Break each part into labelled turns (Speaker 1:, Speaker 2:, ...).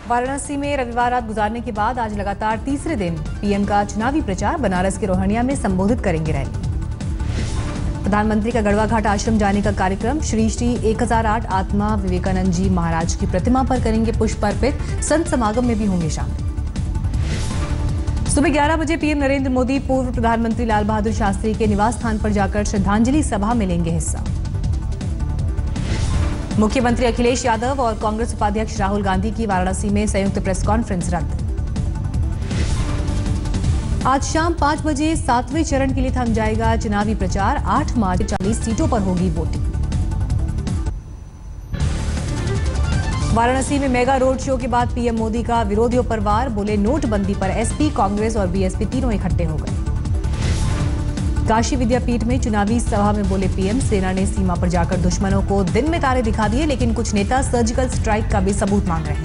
Speaker 1: वाराणसी में रविवार रात गुजारने के बाद आज लगातार तीसरे दिन पीएम का चुनावी प्रचार। बनारस के रोहनिया में संबोधित करेंगे रैली। प्रधानमंत्री का गढ़वा घाट आश्रम जाने का कार्यक्रम। श्री श्री 1008 आत्मा विवेकानंद जी महाराज की प्रतिमा पर करेंगे पुष्प अर्पित। संत समागम में भी होंगे शामिल। सुबह 11 बजे पीएम नरेंद्र मोदी पूर्व प्रधानमंत्री लाल बहादुर शास्त्री के निवास स्थान पर जाकर श्रद्धांजलि सभा में लेंगे हिस्सा। मुख्यमंत्री अखिलेश यादव और कांग्रेस उपाध्यक्ष राहुल गांधी की वाराणसी में संयुक्त प्रेस कॉन्फ्रेंस रद्द। आज शाम 5 बजे 7वें चरण के लिए थम जाएगा चुनावी प्रचार। 8 मार्च 40 सीटों पर होगी वोटिंग। वाराणसी में मेगा रोड शो के बाद पीएम मोदी का विरोधियों पर वार। बोले नोटबंदी पर एसपी, कांग्रेस और बीएसपी तीनों इकट्ठे हो गए। काशी विद्यापीठ में चुनावी सभा में बोले पीएम, सेना ने सीमा पर जाकर दुश्मनों को दिन में तारे दिखा दिए, लेकिन कुछ नेता सर्जिकल स्ट्राइक का भी सबूत मांग रहे हैं।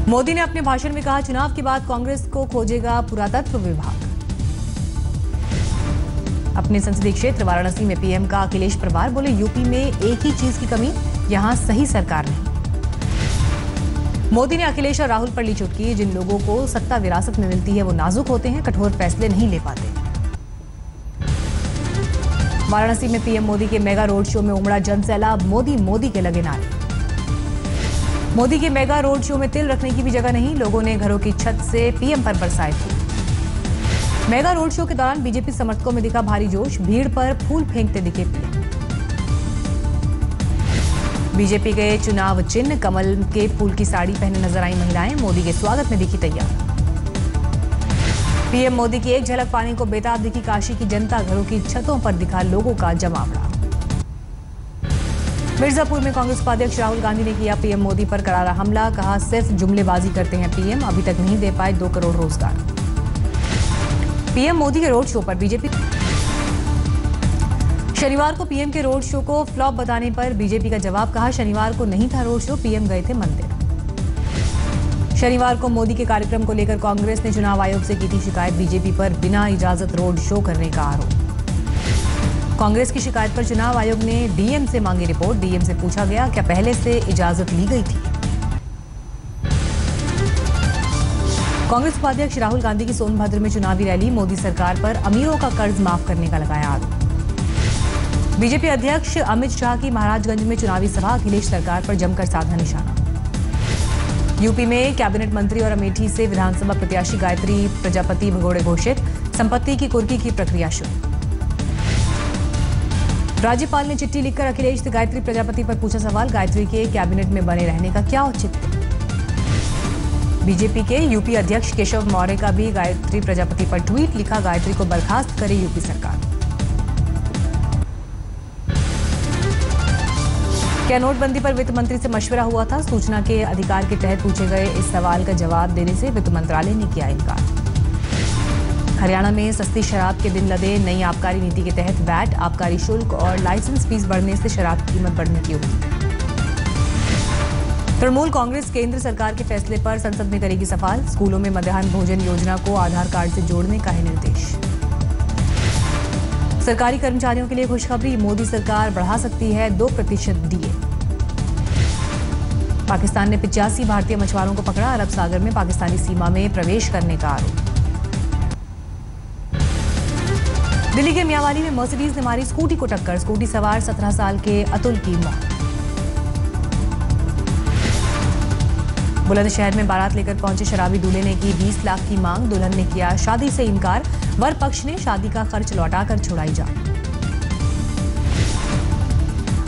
Speaker 1: मोदी ने अपने भाषण में कहा, चुनाव के बाद कांग्रेस को खोजेगा पुरातत्व विभाग। अपने संसदीय क्षेत्र वाराणसी में पीएम का अखिलेश परिवार। बोले यूपी में एक ही चीज की कमी, यहां सही सरकार नहीं। मोदी ने अखिलेश और राहुल पर ली चुटकी। जिन लोगों को सत्ता विरासत में मिलती है वो नाजुक होते हैं, कठोर फैसले नहीं ले पाते। वाराणसी में पीएम मोदी के मेगा रोड शो में उमड़ा जनसैलाब। मोदी मोदी के लगे नारे। मोदी के मेगा रोड शो में तिल रखने की भी जगह नहीं। लोगों ने घरों की छत से पीएम पर बरसाए फूल। मेगा रोड शो के दौरान बीजेपी समर्थकों में दिखा भारी जोश। भीड़ पर फूल फेंकते दिखे पीएम। बीजेपी के चुनाव चिन्ह कमल के फूल की साड़ी पहने नजर आई महिलाएं। मोदी के स्वागत में दिखी तैयार। पीएम मोदी की एक झलक पाने को बेताब दिखी काशी की जनता। घरों की छतों पर दिखा लोगों का जमावड़ा। मिर्जापुर में कांग्रेस उपाध्यक्ष राहुल गांधी ने किया पीएम मोदी पर करारा हमला। कहा, सिर्फ जुमलेबाजी करते हैं पीएम, अभी तक नहीं दे पाए 2 करोड़ रोजगार। पीएम मोदी के रोड शो पर बीजेपी। शनिवार को पीएम के रोड शो को फ्लॉप बताने पर बीजेपी का जवाब। कहा, शनिवार को नहीं था रोड शो, पीएम गए थे मंदिर। शनिवार को मोदी के कार्यक्रम को लेकर कांग्रेस ने चुनाव आयोग से की थी शिकायत। बीजेपी पर बिना इजाजत रोड शो करने का आरोप। कांग्रेस की शिकायत पर चुनाव आयोग ने डीएम से मांगी रिपोर्ट। डीएम से पूछा गया, क्या पहले से इजाजत ली गई थी। कांग्रेस उपाध्यक्ष राहुल गांधी की सोनभद्र में चुनावी रैली। मोदी सरकार पर अमीरों का कर्ज माफ करने का लगाया आरोप। बीजेपी अध्यक्ष अमित शाह की महाराजगंज में चुनावी सभा। अखिलेश सरकार पर जमकर साधा निशाना। यूपी में कैबिनेट मंत्री और अमेठी से विधानसभा प्रत्याशी गायत्री प्रजापति भगोड़े घोषित। संपत्ति की कुर्की की प्रक्रिया शुरू। राज्यपाल ने चिट्ठी लिखकर अखिलेश से गायत्री प्रजापति पर पूछा सवाल। गायत्री के कैबिनेट में बने रहने का क्या औचित्य। बीजेपी के यूपी अध्यक्ष केशव मौर्य का भी गायत्री प्रजापति पर ट्वीट लिखा। गायत्री को बर्खास्त करे यूपी सरकार। क्या नोटबंदी पर वित्त मंत्री से मशवरा हुआ था। सूचना के अधिकार के तहत पूछे गए इस सवाल का जवाब देने से वित्त मंत्रालय ने किया इनकार। हरियाणा में सस्ती शराब के दिन लदे। नई आबकारी नीति के तहत वैट, आबकारी शुल्क और लाइसेंस फीस बढ़ने से शराब की कीमत बढ़ने की उम्मीद। तृणमूल कांग्रेस केंद्र सरकार के फैसले पर संसद में करेगी सवाल। स्कूलों में मध्याह्न भोजन योजना को आधार कार्ड से जोड़ने का है निर्देश। सरकारी कर्मचारियों के लिए खुशखबरी। मोदी सरकार बढ़ा सकती है 2% डीए। पाकिस्तान ने 85 भारतीय मछुआरों को पकड़ा। अरब सागर में पाकिस्तानी सीमा में प्रवेश करने का आरोप। दिल्ली के मियांवाली में मर्सिडीज ने मारी स्कूटी को टक्कर। स्कूटी सवार 17 साल के अतुल की मौत। बुलंदशहर में बारात लेकर पहुंचे शराबी दूल्हे ने की 20 लाख की मांग। दुल्हन ने किया शादी से इनकार। वर पक्ष ने शादी का खर्च लौटाकर छुड़ाई जान।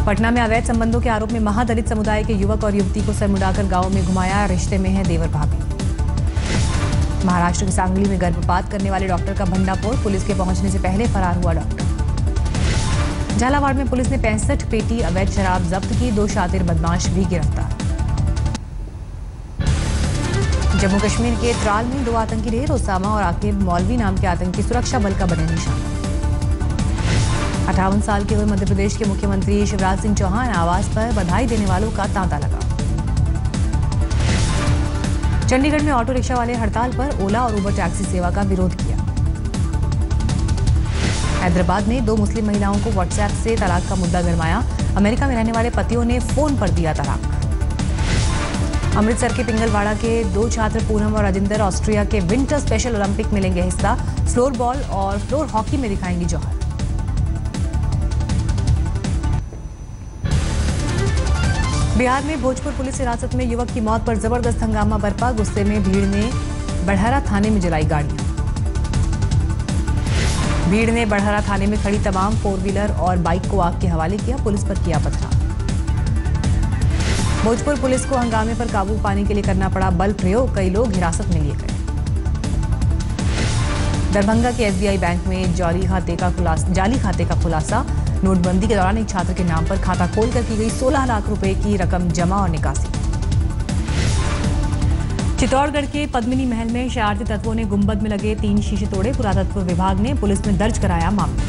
Speaker 1: पटना में अवैध संबंधों के आरोप में महादलित समुदाय के युवक और युवती को सर मुंडाकर गांव में घुमाया। रिश्ते में है देवर भाभी। महाराष्ट्र के सांगली में गर्भपात करने वाले डॉक्टर का भंडाफोड़। पुलिस के पहुंचने से पहले फरार हुआ डॉक्टर। झालावाड़ में पुलिस ने 65 पेटी अवैध शराब जब्त की। 2 शातिर बदमाश भी गिरफ्तार। जम्मू कश्मीर के त्राल में 2 आतंकी ढेर। ओसामा और आकिब मौलवी नाम के आतंकी सुरक्षा बल का बने निशाना। 58 साल के हुए मध्य प्रदेश के मुख्यमंत्री शिवराज सिंह चौहान आवास पर बधाई देने वालों का तांता लगा। चंडीगढ़ में ऑटो रिक्शा वाले हड़ताल पर। ओला और उबर टैक्सी सेवा का विरोध किया। हैदराबाद में 2 मुस्लिम महिलाओं को व्हाट्सएप से तलाक का मुद्दा गरमाया। अमेरिका में रहने वाले पतियों ने फोन पर दिया तलाक। अमृतसर के पिंगलवाड़ा के 2 छात्र पूनम और राजिंदर ऑस्ट्रिया के विंटर स्पेशल ओलंपिक में लेंगे हिस्सा। फ्लोर बॉल और फ्लोर हॉकी में दिखाएंगी जौहर। बिहार में भोजपुर पुलिस हिरासत में युवक की मौत पर जबरदस्त हंगामा बरपा। गुस्से में भीड़ ने बढ़हरा थाने में जलाई गाड़ियां। भीड़ ने बढ़हरा थाने में खड़ी तमाम 4 व्हीलर और बाइक को आग के हवाले किया। पुलिस पर किया पथराव। भोजपुर पुलिस को हंगामे पर काबू पाने के लिए करना पड़ा बल प्रयोग। कई लोग हिरासत में लिए गए। दरभंगा के एसबीआई बैंक में जाली खाते का खुलासा। नोटबंदी के दौरान एक छात्र के नाम पर खाता खोलकर की गई 16 लाख रुपए की रकम जमा और निकासी। चित्तौड़गढ़ के पद्मिनी महल में शरारती तत्वों ने गुंबद में लगे 3 शीशे तोड़े। पुरातत्व विभाग ने पुलिस में दर्ज कराया मामला।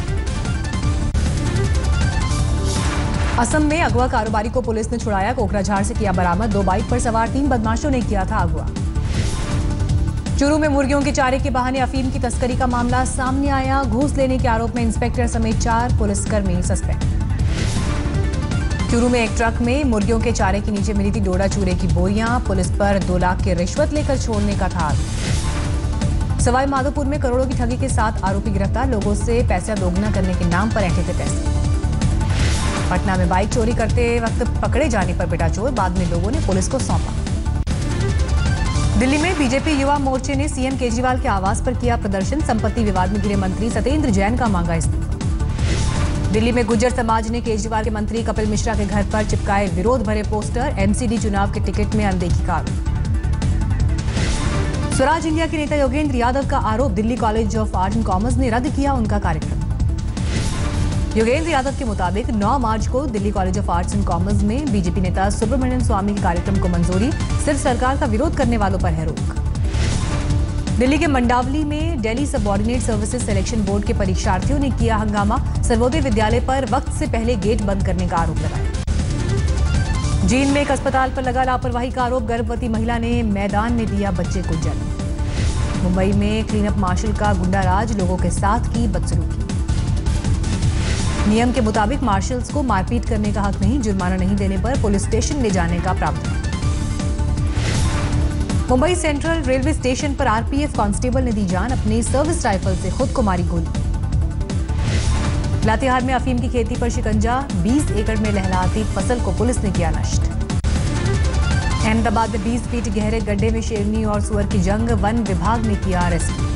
Speaker 1: असम में अगवा कारोबारी को पुलिस ने छुड़ाया। कोकराझार से किया बरामद। 2 बाइक पर सवार 3 बदमाशों ने किया था अगवा। चूरू में मुर्गियों के चारे के बहाने अफीम की तस्करी का मामला सामने आया। घूस लेने के आरोप में इंस्पेक्टर समेत 4 पुलिसकर्मी सस्पेंड। चूरू में एक ट्रक में मुर्गियों के चारे के नीचे मिली थी डोडा चूरे की बोरियां। पुलिस पर 2 लाख की रिश्वत लेकर छोड़ने का था आरोप। सवाई माधोपुर में करोड़ों की ठगी के 7 आरोपी गिरफ्तार। लोगों से पैसा दोगुना करने के नाम पर ऐंठे थे पैसे। पटना में बाइक चोरी करते वक्त पकड़े जाने पर पिटा चोर। बाद में लोगों ने पुलिस को सौंपा। दिल्ली में बीजेपी युवा मोर्चे ने सीएम केजरीवाल के आवास पर किया प्रदर्शन। संपत्ति विवाद में घिरे मंत्री सत्येंद्र जैन का मांगा इस्तीफा। दिल्ली में गुर्जर समाज ने केजरीवाल के मंत्री कपिल मिश्रा के घर पर चिपकाए विरोध भरे पोस्टर। एमसीडी चुनाव के टिकट में अनदेखी का आरोप। स्वराज इंडिया के नेता योगेंद्र यादव का आरोप। Delhi college of art and commerce ने रद्द किया उनका कार्यक्रम। योगेंद्र यादव के मुताबिक 9 मार्च को Delhi college of arts and commerce में बीजेपी नेता सुब्रमण्यम स्वामी के कार्यक्रम को मंजूरी। सिर्फ सरकार का विरोध करने वालों पर है रोक। दिल्ली के मंडावली में Delhi subordinate services selection board के परीक्षार्थियों ने किया हंगामा। सर्वोदय विद्यालय पर वक्त से पहले गेट बंद करने का आरोप लगाया। जींद में एक अस्पताल पर लगा लापरवाही का आरोप। गर्भवती महिला ने मैदान में दिया बच्चे को जन्म। मुंबई में क्लीनअप मार्शल का गुंडाराज। लोगों के साथ की बदसलूकी। नियम के मुताबिक मार्शल्स को मारपीट करने का हक नहीं। जुर्माना नहीं देने पर पुलिस स्टेशन ले जाने का प्रावधान। मुंबई सेंट्रल रेलवे स्टेशन पर आरपीएफ कांस्टेबल ने दी जान। अपनी सर्विस राइफल से खुद को मारी गोली। लातेहार में अफीम की खेती पर शिकंजा। 20 एकड़ में लहलहाती फसल को पुलिस ने किया नष्ट। अहमदाबाद में 20 फीट गहरे गड्ढे में शेरनी और सुअर की जंग। वन विभाग ने किया रेस्क्यू।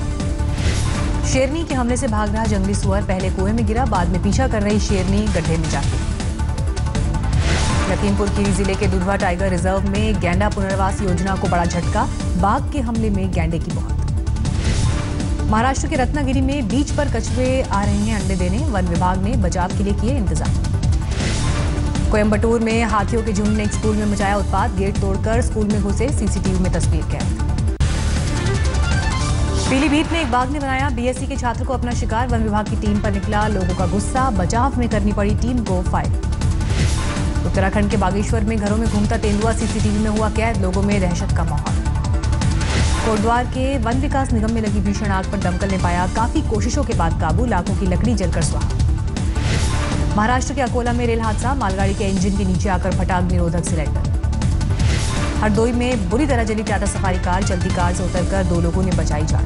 Speaker 1: शेरनी के हमले से भाग रहा जंगली सुअर पहले कुएं में गिरा। बाद में पीछा कर रही शेरनी गड्ढे में जाती। लखीमपुर खीरी जिले के दुधवा टाइगर रिजर्व में गैंडा पुनर्वास योजना को बड़ा झटका। बाघ के हमले में गैंडे की मौत। महाराष्ट्र के रत्नागिरी में बीच पर कछुए आ रहे हैं अंडे देने। वन विभाग ने बचाव के लिए किए इंतजाम। कोयंबटूर में हाथियों के झुंड ने एक स्कूल में मचाया उत्पात। गेट तोड़कर स्कूल में घुसे। सीसीटीवी में तस्वीर कैद। पीलीभीत में एक बाघ ने बनाया बीएससी के छात्र को अपना शिकार। वन विभाग की टीम पर निकला लोगों का गुस्सा। बचाव में करनी पड़ी टीम को फायर। उत्तराखंड के बागेश्वर में घरों में घूमता तेंदुआ सीसीटीवी में हुआ कैद। लोगों में दहशत का माहौल। कोटद्वार के वन विकास निगम में लगी भीषण आग पर दमकल ने पाया काफी कोशिशों के बाद काबू। लाखों की लकड़ी जलकर स्वाहा। महाराष्ट्र के अकोला में रेल हादसा। मालगाड़ी के इंजन के नीचे आकर फटा अग्निरोधक सिलेंडर। हरदोई में बुरी तरह जली टाटा सफारी कार। चलती कार से उतरकर 2 लोगों ने बचाई जान।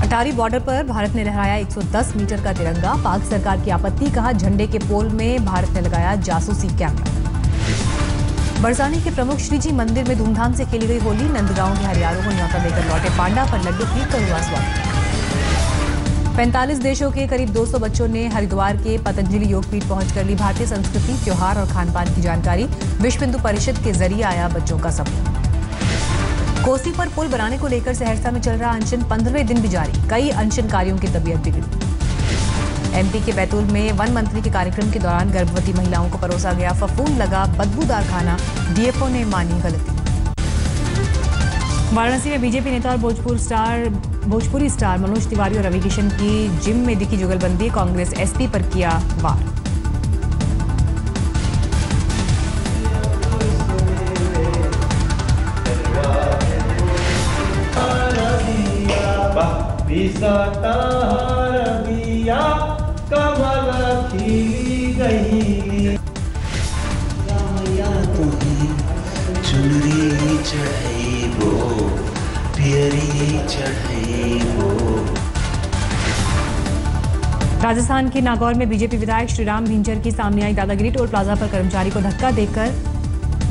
Speaker 1: अटारी बॉर्डर पर भारत ने लहराया 110 मीटर का तिरंगा। पाक सरकार की आपत्ति। कहा झंडे के पोल में भारत ने लगाया जासूसी कैमरा। बरसाने के प्रमुख श्रीजी मंदिर में धूमधाम से खेली गई होली। नंदगांव के हरियारों को न्योता देकर लौटे पांडा पर लड्डू खरीदकर हुआ स्वागत। 45 देशों के करीब 200 बच्चों ने हरिद्वार के पतंजलि योगपीठ पहुंचकर ली भारतीय संस्कृति, त्योहार और खान-पान की जानकारी। विश्व हिंदू परिषद के जरिए आया बच्चों का समूह। कोसी पर पुल बनाने को लेकर सहरसा में चल रहा अनशन 15वें दिन भी जारी। कई अनशनकारियों की तबीयत बिगड़ी। एमपी के बैतूल में वन मंत्री के कार्यक्रम के दौरान गर्भवती महिलाओं को परोसा गया फफूंद लगा बदबूदार खाना। डीएफओ ने मानी गलती। वाराणसी में बीजेपी नेता और भोजपुरी स्टार मनोज तिवारी और रवि किशन की जिम में दिखी जुगलबंदी। कांग्रेस एसपी पर किया वार।
Speaker 2: चढ़ाइबो पियरी चढ़ाइबो।
Speaker 1: राजस्थान के नागौर में बीजेपी विधायक श्रीराम भिंजर की सामने आई दादागिरी। टोल प्लाजा पर कर्मचारी को धक्का देकर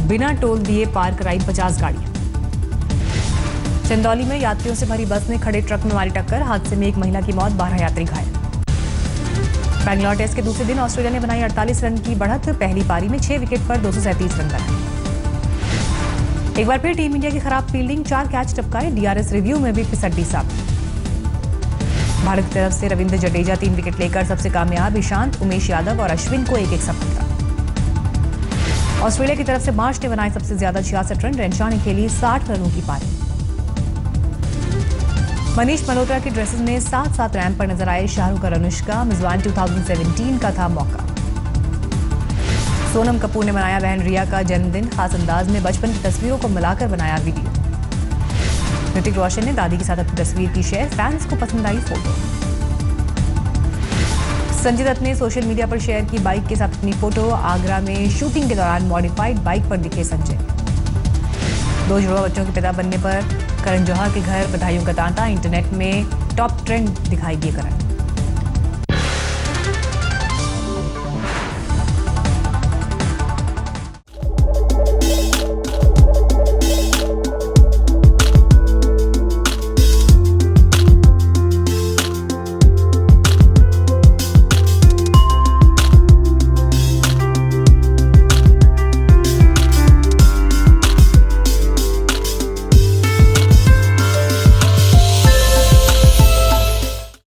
Speaker 1: बिना टोल दिए पार कराई 50 गाड़ियां। चंदौली में यात्रियों से भरी बस ने खड़े ट्रक में मारी टक्कर। हादसे में एक महिला की मौत, 12 यात्री घायल। बैंगलोर टेस्ट के दूसरे दिन ऑस्ट्रेलिया ने बनाई 48 रन की बढ़त। पहली पारी में 6 विकेट पर 237 रन बनाए। एक बार फिर टीम इंडिया की खराब फील्डिंग, 4 कैच टपकाए। डीआरएस रिव्यू में भी फिसड्डी साबित। भारत की तरफ से रविंद्र जडेजा 3 विकेट लेकर सबसे कामयाब। ईशांत, उमेश यादव और अश्विन को एक-एक सफलता। ऑस्ट्रेलिया की तरफ से मार्श ने बनाए सबसे ज्यादा 66 रन। रेनशॉ ने खेली 60 रनों की पारी। मनीष मल्होत्रा की ड्रेसेस में साथ-साथ रैंप पर नजर आए शाहरुख और अनुष्का। मेजबान 2017 का था मौका। सोनम कपूर ने मनाया बहन रिया का जन्मदिन। खास अंदाज में बचपन की तस्वीरों को मिलाकर बनाया वीडियो। ऋतिक रोशन ने दादी के साथ अपनी तस्वीर की शेयर। फैंस को पसंद आई फोटो। संजय दत्त ने सोशल मीडिया पर शेयर की बाइक के साथ अपनी फोटो। आगरा में शूटिंग के दौरान मॉडिफाइड बाइक पर दिखे संजय। 2 जुड़वा बच्चों के पिता बनने पर करण जौहर के घर बधाइयों का तांता। इंटरनेट में टॉप ट्रेंड दिखाई दिए करण।